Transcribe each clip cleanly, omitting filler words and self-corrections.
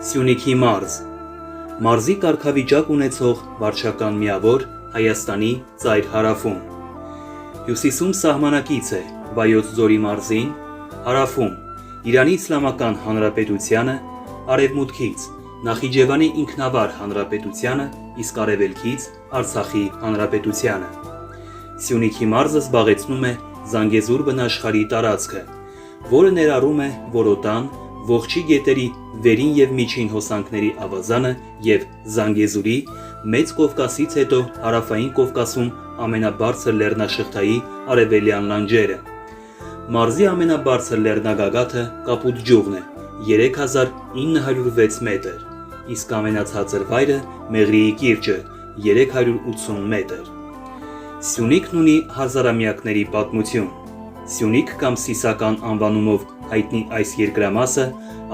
Սյունիքի մարզ, մարզի կարգավիճակ ունեցող վարչական միավոր Հայաստանի ծայր հարավում, հյուսիսում սահմանակից է Վայոց ձորի մարզին, հարավում Իրանի Իսլամական Հանրապետությանը, արևմուտքից Նախիջևանի ինքնավար հանրապետությանը, իսկ արևելքից Արցախի հանրապետությանը։ Սյունիքի մարզը զբաղեցնում է Զանգեզուր բնաշխարհի տարածքը, որը ներառում է Որոտան, Ողջի գետերի վերին և միջին հոսանքների ավազանը և Զանգեզուրի, Մեծ Կովկասից հետո հարավային Կովկասում ամենաբարձր լեռնաշղթայի արևելյան լանջերը։ Մարզի ամենաբարձր լեռնագագաթը Կապուտ գյուղն է, 3906 մետր, իսկ ամենացածր վայրը Մեղրիի կիրճը, 380 մետր։ Սյունիքն ունի հազարամյակների պատմություն։ Սյունիք կամ Սիսական անվանումով հայտնի այս երկրամասը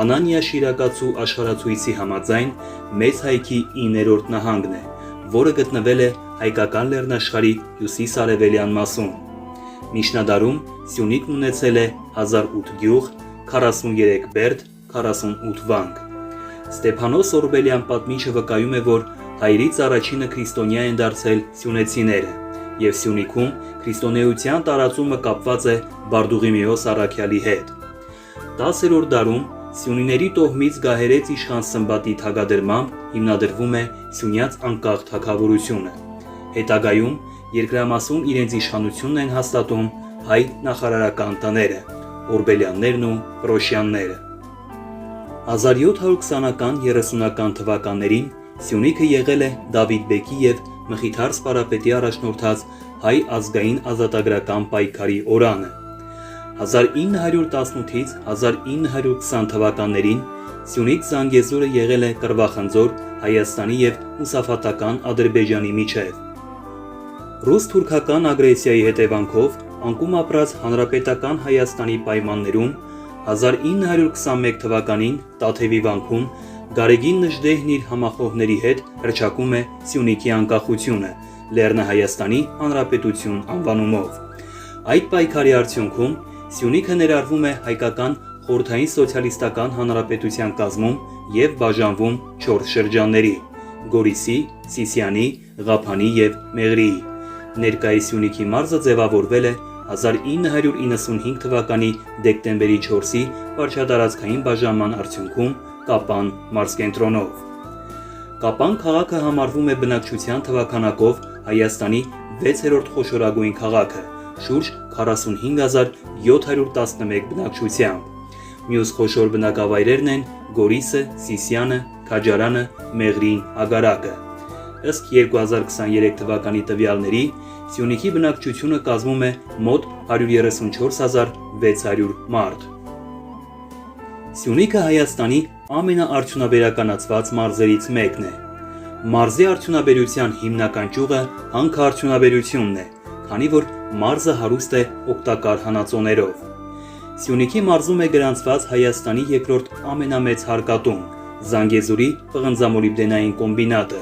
Անանիա Շիրակացու աշխարհացույցի համաձայն Մեծ հայքի 9-րդ նահանգն է, որը գտնվել է հայկական լեռնաշխարհի հյուսիս-արևելյան մասում։ Միջնադարում Սյունիքն ունեցել է 1008 գյուղ, 43 բերդ, 48 վանք։ Ստեփանոս Օրբելյան պատմիչը վկայում է, որ հայերից առաջինը քրիստոնյա են դարձել սյունեցիները, և Սյունիքում քրիստոնեության տարածումը կապված է Բարդուղիմեոս առաքյալի հետ։ 10-րդ դարում սյունիների տոհմից գահերեց իշխան Սմբատի թագադրմամբ հիմնադրվում է Սյունյաց անկախ թագավորությունը։ Հետագայում երկրամասում իրենց իշխանությունն են հաստատում հայ նախարարական տները, Օրբելյաններն ու Պրոշյանները։ 1720-ական 30-ական թվականներին Սյունիքը եղել է Դավիթ բեկի և Մխիթար Սպարապետի առաջնորդած հայ ազգային ազատագրական պայքարի օրանը։ 1918-ից 1920 թվականներին Սյունիք Զանգեզուրը եղել է կռվախնձոր Հայաստանի և Մուսաֆաթական Ադրբեջանի միջև։ Ռուս-թուրքական ագրեսիայի հետևանքով անկում ապրած Հանրապետական Հայաստանի պայմաններում 1921 թվականին Տաթևի վանքում Գարեգին Նժդեհն իր համախոհների հետ հռչակում է Սյունիքի անկախությունը Լեռնահայաստանի Հանրապետություն անվանումով։ Այդ պայքարի արդյունքում Սյունիքը ներառվում է հայկական Խորհրդային Սոցիալիստական Հանրապետության կազմում և բաժանվում 4 շրջանների՝ Գորիսի, Սիսիանի, Ղափանի և Մեղրիի։ Ներկայիս Սյունիքի մարզը ձևավորվել է 1995 թվականի դեկտեմբերի 4-ի վարչատարածքային բաժանման արդյունքում Կապան մարզկենտրոնով։ Կապան քաղաքը համարվում է բնակչության թվաքանակով Հայաստանի 6-րդ խոշորագույն քաղաքը, շուրջ 45711 բնակչությամբ։ Մյուս խոշոր բնակավայրերն են Գորիսը, Սիսիանը, Քաջարանը, Մեղրին, Ագարակը։ Ըստ 2023 թվականի տվյալների Սյունիքի բնակչությունը կազմում է մոտ 134600 մարդ։ Սյունիքը Հայաստանի ամենաարդյունաբերականացված մարզերից մեկն է։ Մարզի արդյունաբերության հիմնական ճյուղը հանքարդյունաբերությունն է, քանի որ մարզը հարուստ է օգտակար հանածոներով։ Սյունիքի մարզում է գրանցված Հայաստանի երկրորդ ամենամեծ հարկատուն՝ Զանգեզուրի պղնձամոլիբդենային կոմբինատը։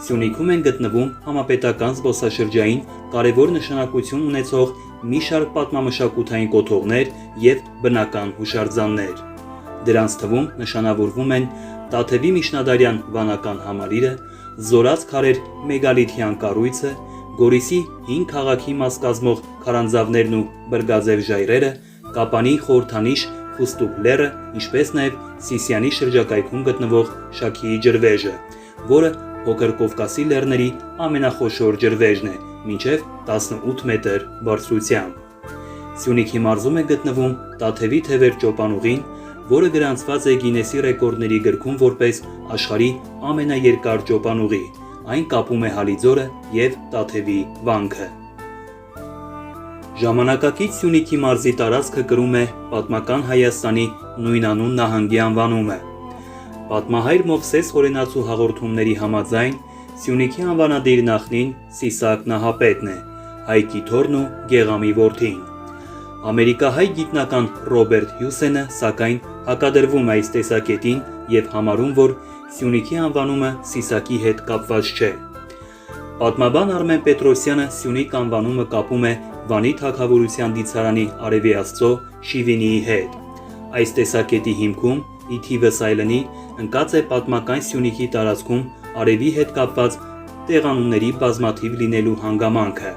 Սյունիքում են գտնվում համապետական զբոսաշրջային կարևոր նշանակություն ունեցող մի շարք պատմամշակութային կոթողներ և բնական հուշարձաններ։ Դրանց թվում նշանավորվում են Տաթևի միջնադարյան վանական համալիրը, Զորաց քարեր մեգալիթյան կառույցը, Գորիսի հին քաղաքի մաս կազմող քարանձավներն ու բրգաձև ժայռերը, Կապանի խորհրդանիշ Խուստուկ լեռը, ինչպես նաև Սիսիանի շրջակայքում գտնվող Շաքիի ջրվեժը, որը Փոքր Կովկասի լեռների ամենախոշոր ջրվեժն է, մինչև 18 մետր բարձրությամբ։ Սյունիքի մարզում է գտնվում Տաթևի թևեր ճոպանուղին, որը գրանցված է Գինեսի ռեկորդների գրքում որպես աշխարհի ամենաերկար ճոպանուղի, այն կապում է Հալիձորը և Տաթևի վանքը։ Ժամանակակից Սյունիքի մարզի տարածքը կրում է պատմական Հայաստանի նույնանուն նահանգի անվանումը։ Պատմահայր Մովսես Հորենացու հաղորդումների համաձայն Սյունիքի անվանադիր նախնին Սիսակ Նահապետն է, Հայքի թոռն ու Գեղամի որդին։ Ամերիկահայ գիտնական Ռոբերտ Հյուսենը, սակայն, հակադրվում է այս տեսակետին և համարում, որ Սյունիքի անվանումը Սիսակի հետ կապված չէ։ Պատմաբան Արմեն Պետրոսյանը Սյունիք անվանումը կապում է Վանի թագավորության դիցարանի Արևի Աստծո Շիվինիի հետ։ Այս տեսակետի հիմքում ի թիվս այլնի ընկած է պատմական Սյունիքի տարածքում արևի հետ կապված տեղանունների բազմաթիվ լինելու հանգամանքը։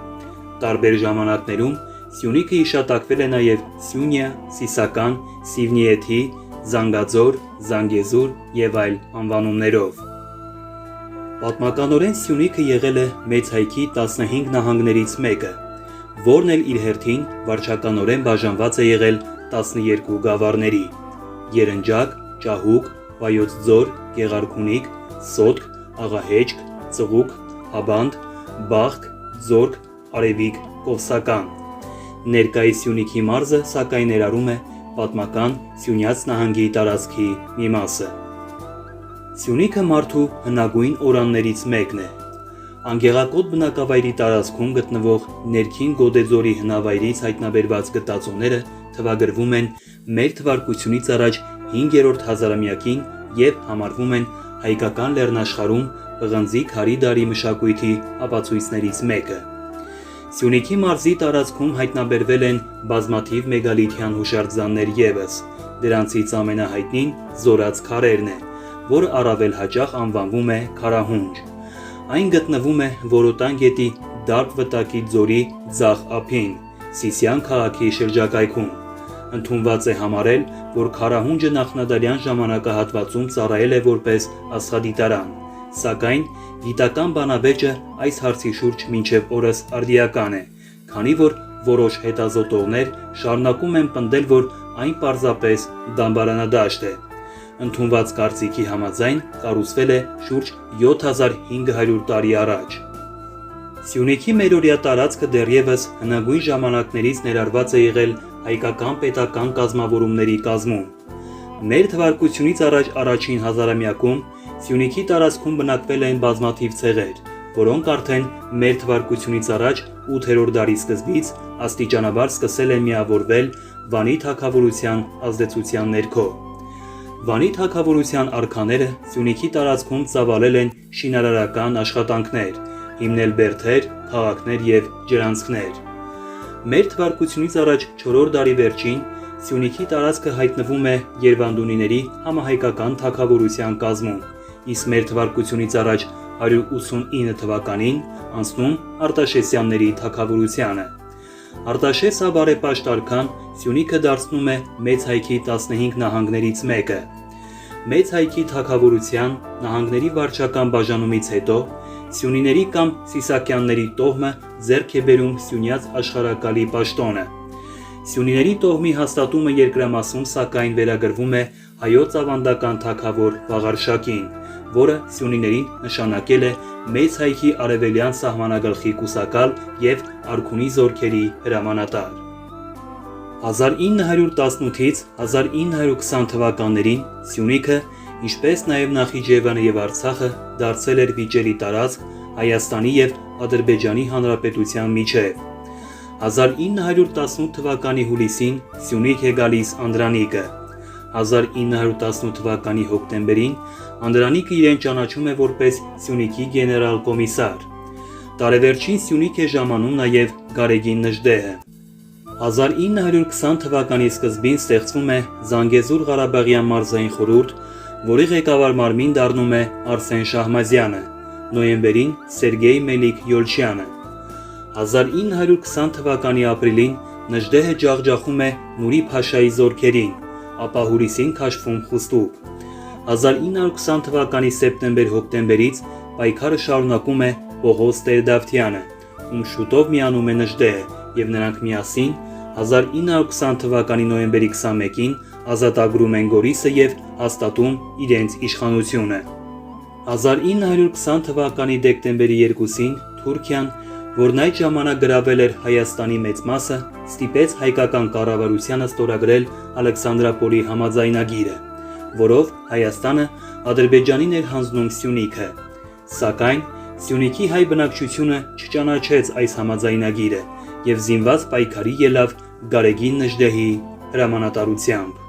Տարբեր ժամանակներում Սյունիքը հիշատակվել է նաև Սյունյա, Սիսական, Սիվնիեթի, Զանգաձոր, Զանգեզուր եւ այլ անվանումներով։ Պատմականորեն Սյունիքը եղել է Մեծ հայքի 15 նահանգներից մեկը, որն էլ իր հերթին վարչականորեն բաժանված է եղել 12 գավառների՝ Երնջակ, Ճահուկ, Վայոց ձոր, Գեղարքունիք, Սոտք, Աղահեջք, Ծղուկ, Հաբանդ, Բախկ, Ձորք, Արևիկ, Կովսական։ Ներկայիս Սյունիքի մարզը սակայն ներառում է պատմական Սյունյաց նահանգի տարածքի մի մասը։ Սյունիքը մարդու հնագույն օրաններից մեկն է։ Անգեղակոտ բնակավայրի տարածքում գտնվող ներքին Գոդեձորի հնավայրից հայտնաբերված գտածոները թվագրվում են մեր թվարկությունից առաջ 5-րդ հազարամյակին և համարվում են հայկական լեռնաշխարհում պղնձի քարի դարի մշակույթի ապացույցներից մեկը։ Սյունիքի մարզի տարածքում հայտնաբերվել են բազմաթիվ մեգալիթյան հուշարձաններ ևս, դրանցից ամենահայտնին Զորաց քարերն է, որը առավել հաճախ անվանվում է Քարահունջ։ Այն գտնվում է Որոտան գետի Դարբ վտակի ձորի ձախ ափին, Սիսիան քաղաքի շրջակայքում։ Ընդունված է համարել, որ Քարահունջը նախնադարյան ժամանակահատվածում ծառայել է որպես աստղադիտարան, սակայն գիտական բանավեճը այս հարցի շուրջ մինչև օրս արդիական է, քանի որ որոշ հետազոտողներ շարունակում են պնդել, որ այն պարզապես դամբարանադաշտ է։ Ընդունված կարծիքի համաձայն կառուցվել է շուրջ 7500 տարի առաջ։ Սյունիքի մերօրյա տարածքը դեռևս հնագույն ժամանակներից ներառված է եղել հայկական պետական կազմավորումների կազմում։ Մեր թվարկությունից առաջ առաջին հազարամյակում Սյունիքի տարածքում բնակվել են բազմաթիվ ցեղեր, որոնք արդեն մեր թվարկությունից առաջ 8-րդ դարի սկզբից աստիճանաբար սկսել են միավորվել Վանի թագավորության ազդեցության ներքո։ Վանի թագավորության արքաները Սյունիքի տարածքում ծավալել են շինարարական աշխատանքներ, հիմնել բերդեր, քաղաքներ և ջրանցքներ։ Մեր թվարկությունից առաջ 4-րդ դարի վերջին Սյունիքի տարածքը հայտնվում է Երվանդունիների համահայկական թագավորության կազմում, իսկ մեր թվարկությունից առաջ 189 թվականին անցնում Արտաշեսյանների թագավորությանը։ Արտաշես բարեպաշտ արքան Սյունիքը դարձնում է Մեծ հայքի 15 նահանգներից մեկը։ Մեծ հայքի թագավորության նահանգների վարչական բաժանումից հետո Սյունիների կամ Սիսակյանների տոհմը ձեռք է բերում Սյունյաց աշխարհակալի պաշտոնը։ Սյունիների տոհմի հաստատումը երկրամասում սակայն վերագրվում է հայոց ավանդական թագավոր Վաղարշակին, որը Սյունիներին նշանակել է Մեծ հայքի արևելյան սահմանագլխի կուսակալ և արքունի զորքերի հրամանատար։ 1918-ից 1920 թվականներին Սյունիքը, ինչպես նաև Նախիջևանը և Արցախը դարձել էր վիճելի տարածք Հայաստանի և Ադրբեջանի Հանրապետության միջև։ 1918 թվականի հուլիսին Սյունիք է գալիս Անդրանիկը։ 1918 թվականի հոկտեմբերին Անդրանիկը իրեն ճանաչում է որպես Սյունիքի գեներալ կոմիսար։ Տարեվերջին Սյունիք է ժամանում նաև Գարեգին Նժդեհը։ 1920 թվականի սկզբին ստեղծվում է Զանգեզուր Ղարաբաղյան մարզային խորհուրդ, որի ղեկավար մարմին դառնում է Արսեն Շահմազյանը, նոյեմբերին Սերգեյ Մելիք Յոլչյանը։ 1920 թվականի ապրիլին Նժդեհը ջախջախում է Նուրի Փաշայի զորքերին, ապա հուլիսին քաշվում Խուստուկ։ 1920 թվականի սեպտեմբեր-հոկտեմբերից պայքարը շարունակում է Պողոս Տեր-Դավթյանը, ում շուտով միանում է Նժդեհը, և նրանք միասին 1920 թվականի նոյեմբերի 21-ին ազատագրում են Գորիսը և հաստատում իրենց իշխանությունը։ 1920 թվականի դեկտեմբերի 2-ին Թուրքիան, որն այդ ժամանակ գրավել էր Հայաստանի մեծ մասը, ստիպեց հայկական կառավարությանը ստորագրել Ալեքսանդրապոլի համաձայնագիրը, որով Հայաստանը Ադրբեջանին էր հանձնում Սյունիքը, սակայն Սյունիքի հայ բնակչությունը չճանաչեց այս համաձայնագիրը և զինված պայքարի ելավ Գարեգին Նժդեհի հրամանատարությամբ։